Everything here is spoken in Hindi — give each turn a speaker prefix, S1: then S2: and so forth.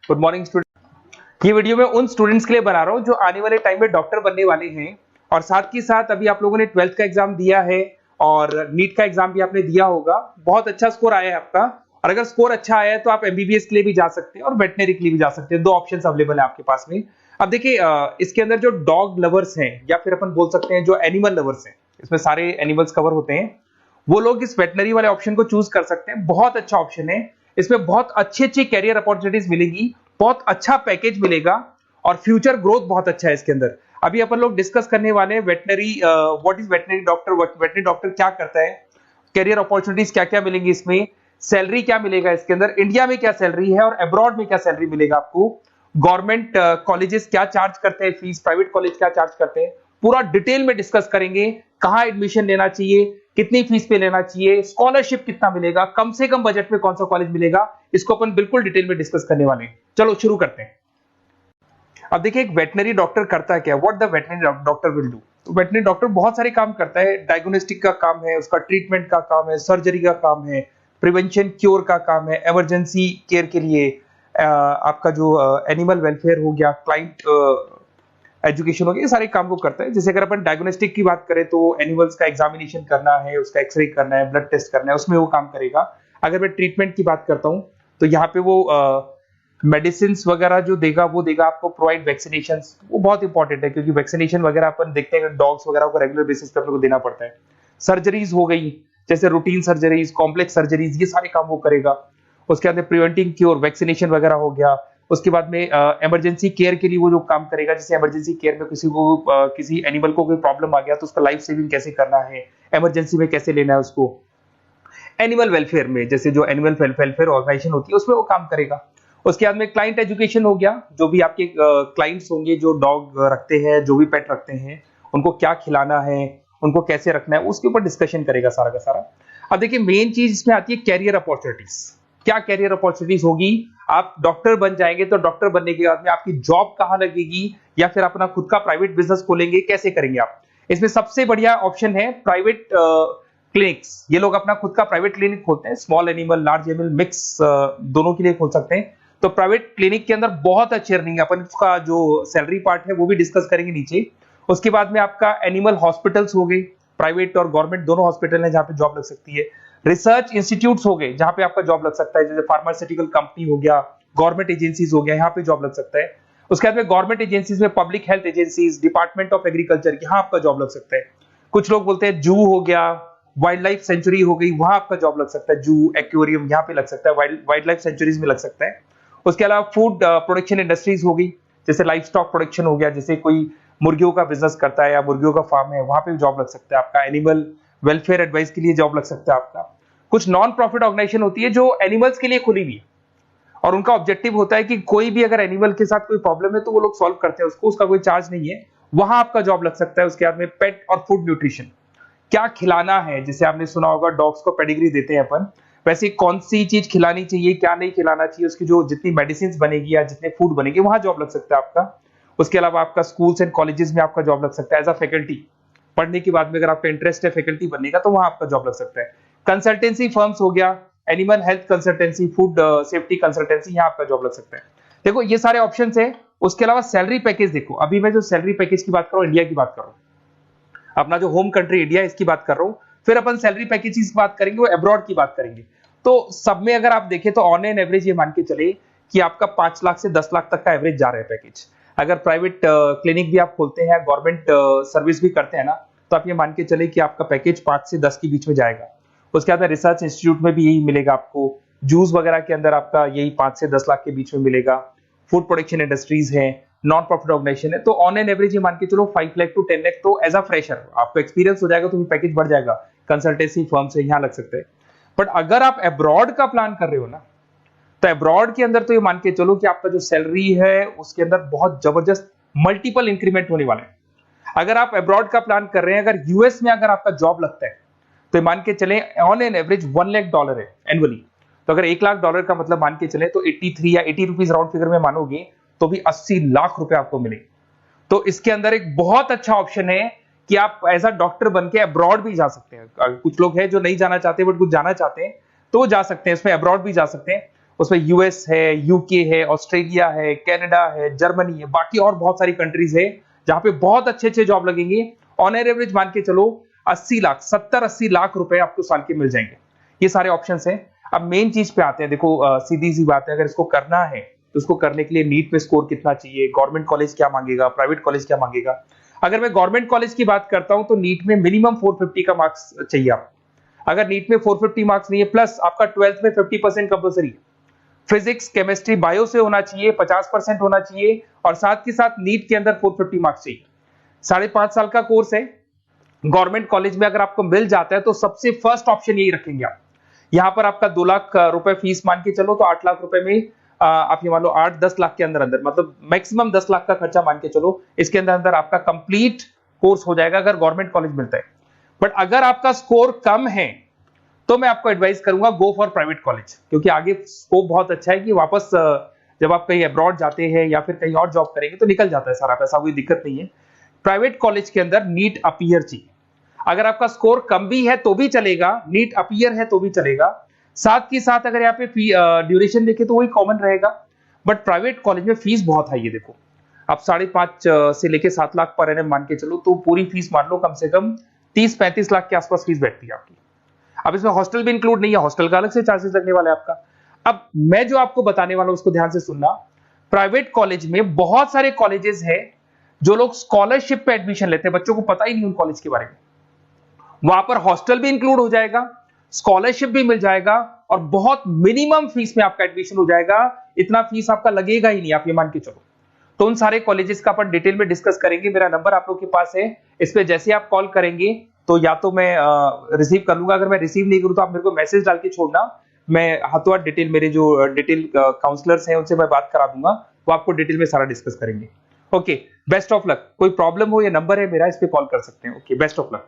S1: Good morning student. ये वीडियो मैं उन स्टूडेंट्स के लिए बना रहा हूँ जो आने वाले टाइम में डॉक्टर बनने वाले हैं और साथ ही साथ अभी आप लोगों ने 12th का एग्जाम दिया है और नीट का एग्जाम भी आपने दिया होगा। बहुत अच्छा स्कोर आया है आपका और अगर स्कोर अच्छा आया है तो आप एमबीबीएस के लिए भी जा सकते हैं और वेटनरी के लिए भी जा सकते हैं। दो ऑप्शंस अवेलेबल है आपके पास में। अब देखिए इसके अंदर जो डॉग लवर्स हैं या फिर अपन बोल सकते हैं जो एनिमल लवर्स हैं, इसमें सारे एनिमल्स कवर होते हैं, वो लोग इस वेटनरी वाले ऑप्शन को चूज कर सकते हैं। बहुत अच्छा ऑप्शन है, इसमें बहुत अच्छी अच्छी कैरियर अपॉर्चुनिटीज मिलेगी, बहुत अच्छा पैकेज मिलेगा और फ्यूचर ग्रोथ बहुत अच्छा है इसके अंदर। अभी अपन लोग डिस्कस करने वाले हैं veterinary, what is veterinary doctor, veterinary doctor क्या करता है, कैरियर अपॉर्चुनिटीज क्या क्या मिलेंगी इसमें, सैलरी क्या मिलेगा इसके अंदर, इंडिया में क्या सैलरी है और अब्रॉड में क्या सैलरी मिलेगा आपको, गवर्नमेंट कॉलेजेस क्या चार्ज करते हैं फीस, प्राइवेट कॉलेज क्या चार्ज करते हैं, पूरा डिटेल में डिस्कस करेंगे। कहां एडमिशन लेना चाहिए, कितनी फीस पे लेना चाहिए, स्कॉलरशिप कितना मिलेगा, कम से कम बजट में कौन सा कॉलेज मिलेगा, इसको अपन बिल्कुल डिटेल में डिस्कस करने वाले हैं। चलो शुरू करते हैं। अब देखिए एक वेटनरी डॉक्टर करता है क्या, what the veterinary doctor will do. Veterinary doctor बहुत सारे काम करता है, डायग्नोस्टिक का काम है, उसका ट्रीटमेंट का काम है, सर्जरी का काम है, प्रिवेंशन क्योर का काम है, इमरजेंसी केयर के लिए आपका जो एनिमल वेलफेयर हो गया, क्लाइंट एजुकेशन हो गया, ये सारे काम को करता है। जैसे अगर अपन डायग्नोस्टिक की बात करें तो एनिमल्स का एग्जामिनेशन करना है, उसका एक्सरे करना है, ब्लड टेस्ट करना है, उसमें वो काम करेगा। अगर मैं ट्रीटमेंट की बात करता हूं तो यहाँ पे वो मेडिसिन वगैरह जो देगा वो देगा आपको, प्रोवाइड वैक्सीनेशन, वो बहुत इंपॉर्टेंट है क्योंकि वैक्सीनेशन वगैरह अपन देखते हैं डॉग्स वगैरह को रेगुलर बेसिस पे अपने को देना पड़ता है। सर्जरीज हो गई जैसे रूटीन सर्जरीज, कॉम्प्लेक्स सर्जरीज, ये सारे काम वो करेगा। उसके अंदर प्रिवेंटिंग क्योर, वैक्सीनेशन वगैरह हो गया। उसके बाद में इमरजेंसी केयर के लिए वो जो काम करेगा, जैसे इमरजेंसी केयर में किसी को किसी एनिमल को कोई प्रॉब्लम आ गया तो उसका लाइफ सेविंग कैसे करना है, इमरजेंसी में कैसे लेना है उसको। एनिमल वेलफेयर में जैसे जो एनिमल वेलफेयर ऑर्गेनाइजेशन होती है उसमें वो काम करेगा। उसके बाद में क्लाइंट एजुकेशन हो गया, जो भी आपके क्लाइंट्स होंगे जो डॉग रखते हैं, जो भी पेट रखते हैं, उनको क्या खिलाना है, उनको कैसे रखना है, उसके ऊपर डिस्कशन करेगा सारा का सारा। अब देखिए मेन चीज इसमें आती है कैरियर अपॉर्चुनिटीज। क्या कैरियर अपॉर्चुनिटीज होगी, आप डॉक्टर बन जाएंगे तो डॉक्टर बनने के बाद में आपकी जॉब कहां लगेगी या फिर अपना खुद का प्राइवेट बिजनेस खोलेंगे, कैसे करेंगे आप। इसमें सबसे बढ़िया ऑप्शन है प्राइवेट क्लिनिक्स। ये लोग अपना खुद का प्राइवेट क्लिनिक खोलते हैं, small animal, large animal mix दोनों के लिए खोल सकते हैं। तो प्राइवेट क्लिनिक के अंदर बहुत अच्छी अर्निंग है, अपन उसका जो सैलरी पार्ट है वो भी डिस्कस करेंगे नीचे। उसके बाद में आपका एनिमल हॉस्पिटल्स हो गए, प्राइवेट और गवर्नमेंट दोनों हॉस्पिटल हैं जहां पे जॉब लग सकती है। रिसर्च इंस्टीट्यूट्स हो गए जहां पे आपका जॉब लग सकता है, जैसे फार्मास्यूटिकल कंपनी हो गया, गवर्नमेंट एजेंसीज हो गया, यहाँ पे जॉब लग सकता है। उसके बाद में गवर्नमेंट एजेंसीज में public health agencies, department of agriculture, यहाँ आपका जॉब लग सकता है। कुछ लोग बोलते हैं जू हो गया, वाइल्ड लाइफ सेंचुरी हो गई, वहां आपका जॉब लग सकता है, जू, एक्वेरियम यहाँ पे लग सकता है, वाइल्ड लाइफ सेंचुरीज में लग सकता है। उसके अलावा फूड प्रोडक्शन इंडस्ट्रीज हो गई, जैसे लाइफ स्टॉक प्रोडक्शन हो गया, जैसे कोई मुर्गियों का बिजनेस करता है या मुर्गियों का फार्म है, वहां पे भी जॉब लग सकता है आपका। एनिमल वेलफेयर एडवाइस के लिए जॉब लग सकता है आपका। कुछ नॉन प्रॉफिट ऑर्गेनाइजेशन होती है जो एनिमल्स के लिए खुली हुई है और उनका ऑब्जेक्टिव होता है कि कोई भी अगर एनिमल के साथ कोई प्रॉब्लम है तो वो लोग सॉल्व करते हैं उसको, उसका कोई चार्ज नहीं है, वहां आपका जॉब लग सकता है। उसके बाद में पेट और फूड न्यूट्रिशन, क्या खिलाना है, जैसे आपने सुना होगा डॉग्स को पेडिग्री देते हैं अपन, वैसे कौन सी चीज खिलानी चाहिए, क्या नहीं खिलाना चाहिए, उसकी जो जितनी मेडिसिन बनेगी या जितने फूड बनेंगे वहां जॉब लग सकता है आपका। उसके अलावा आपका स्कूल्स एंड कॉलेजेस में आपका जॉब लग सकता है एज अ फैकल्टी। पढ़ने के बाद में अगर आपका इंटरेस्ट है फैकल्टी बनने का तो वहां आपका जॉब लग सकता है। कंसल्टेंसी फर्म्स हो गया, animal health consultancy, food safety consultancy, यहाँ आपका जॉब लग सकता है। देखो ये सारे ऑप्शंस है। उसके अलावा सैलरी पैकेज देखो, अभी मैं जो सैलरी पैकेज की बात कर रहा हूँ इंडिया की बात कर रहा हूँ, अपना जो होम कंट्री इंडिया इसकी बात कर रहा हूँ। फिर अपन सैलरी पैकेज की बात करेंगे, वो अब्रॉड की बात करेंगे। तो सब में अगर आप देखें तो ऑन एन एवरेज ये मान के चले कि आपका 5 लाख से 10 लाख तक का एवरेज जा रहा है पैकेज। अगर प्राइवेट क्लिनिक भी आप खोलते हैं, गवर्नमेंट सर्विस भी करते हैं ना, तो आप ये मान के चले कि आपका पैकेज 5 से 10 के बीच में जाएगा। उसके बाद रिसर्च इंस्टीट्यूट में भी यही मिलेगा आपको, जूस वगैरह के अंदर आपका यही 5 से 10 लाख के बीच में मिलेगा। फूड प्रोडक्शन इंडस्ट्रीज है, नॉन प्रॉफिट ऑर्गेनाइजेशन है, तो ऑन एन एवरेज ये मान के चलो 5 लाख टू 10 लाख। तो एज अ फ्रेशर आपको एक्सपीरियंस हो जाएगा तो पैकेज बढ़ जाएगा। कंसल्टेंसी फर्म से यहाँ लग सकते हैं। बट अगर आप अब्रॉड का प्लान कर रहे हो ना, तो अब्रॉड के अंदर तो ये मान के चलो कि आपका जो सैलरी है उसके अंदर बहुत जबरदस्त मल्टीपल इंक्रीमेंट होने वाले हैं। अगर आप अब्रॉड का प्लान कर रहे हैं, अगर यूएस में अगर आपका जॉब लगता है तो मान के चले ऑन एन एवरेज $1 लाख है एनुअली। तो अगर $1 लाख का मतलब मान के चले तो 83 या 80 रुपीज राउंड फिगर में मानोगे तो भी 80 लाख रुपए आपको मिलेंगे। तो इसके अंदर एक बहुत अच्छा ऑप्शन है कि आप एज अ डॉक्टर बन के अब्रॉड भी जा सकते हैं। कुछ लोग हैं जो नहीं जाना चाहते बट कुछ जाना चाहते हैं तो वो जा सकते हैं, इसमें अब्रॉड भी जा सकते हैं। उसमें यूएस है, यूके है, ऑस्ट्रेलिया है, कनाडा है, जर्मनी है, बाकी और बहुत सारी कंट्रीज है जहां पे बहुत अच्छे अच्छे जॉब लगेंगे। ऑन एवरेज मान के चलो 80 लाख, 70-80 लाख रुपए आपको साल के मिल जाएंगे। ये सारे ऑप्शंस हैं। अब मेन चीज पे आते हैं। देखो सीधी सी बात है, अगर इसको करना है तो उसको करने के लिए नीट में स्कोर कितना चाहिए, गवर्नमेंट कॉलेज क्या मांगेगा, प्राइवेट कॉलेज क्या मांगेगा। अगर मैं गवर्नमेंट कॉलेज की बात करता हूं तो नीट में मिनिमम 450 का मार्क्स चाहिए आपको। अगर नीट में 450 मार्क्स नहीं है, प्लस आपका 12th में 50% कंपल्सरी है, फिजिक्स, केमिस्ट्री, बायो से होना चाहिए, 50% होना चाहिए, और साथ के साथ नीट के अंदर 450 मार्क्स चाहिए। 5.5 साल का कोर्स है। गवर्नमेंट कॉलेज में अगर आपको मिल जाता है तो सबसे फर्स्ट ऑप्शन यही रखेंगे आप। यहां पर आपका 2 लाख रुपए फीस मान के चलो तो 8 लाख रुपए में आप ये मान लो 8-10 लाख के अंदर अंदर, मतलब मैक्सिमम 10 लाख का खर्चा मान के चलो, इसके अंदर अंदर आपका कंप्लीट कोर्स हो जाएगा अगर गवर्नमेंट कॉलेज मिलता है। बट अगर आपका स्कोर कम है तो मैं आपको एडवाइस करूंगा गो फॉर प्राइवेट कॉलेज, क्योंकि आगे स्कोप बहुत अच्छा है कि वापस जब आप कहीं अब्रॉड जाते हैं या फिर कहीं और जॉब करेंगे तो निकल जाता है सारा पैसा, कोई दिक्कत नहीं है। प्राइवेट कॉलेज के अंदर नीट अपीयर चाहिए। अगर आपका स्कोर कम भी है तो भी चलेगा, नीट अपीयर है तो भी चलेगा। साथ के साथ अगर यहाँ पे ड्यूरेशन देखे तो वही कॉमन रहेगा। बट प्राइवेट कॉलेज में फीस बहुत हाई है। देखो आप 5.5 से लेके 7 लाख पर एनम मान के चलो तो पूरी फीस मान लो कम से कम 30-35 लाख के आसपास फीस बैठती है आपकी। अब इसमें हॉस्टल भी इंक्लूड नहीं है, हॉस्टल का अलग से चार्जेस लगने वाला है आपका। अब मैं जो आपको बताने वाला हूं उसको ध्यान से सुनना। प्राइवेट कॉलेज में बहुत सारे कॉलेजेस हैं जो लोग स्कॉलरशिप पे एडमिशन लेते हैं, बच्चों को पता ही नहीं उन कॉलेज के बारे में। वहां पर हॉस्टल भी इंक्लूड हो जाएगा, स्कॉलरशिप भी मिल जाएगा, और बहुत मिनिमम फीस में आपका एडमिशन हो जाएगा। इतना फीस आपका लगेगा ही नहीं, आप ये मान के चलो। तो उन सारे कॉलेजेस का अपन डिटेल में डिस्कस करेंगे। मेरा नंबर आप लोग के पास है, इस पे जैसे आप कॉल करेंगे तो या तो मैं रिसीव कर लूंगा, अगर मैं रिसीव नहीं करूं तो आप मेरे को मैसेज डाल के छोड़ना, मैं हाथों हाथ डिटेल, मेरे जो डिटेल काउंसलर्स हैं उनसे मैं बात करा दूंगा, वो आपको डिटेल में सारा डिस्कस करेंगे। Okay, best of luck. कोई प्रॉब्लम हो, ये नंबर है मेरा, इस पे कॉल कर सकते हैं। Okay, best of luck.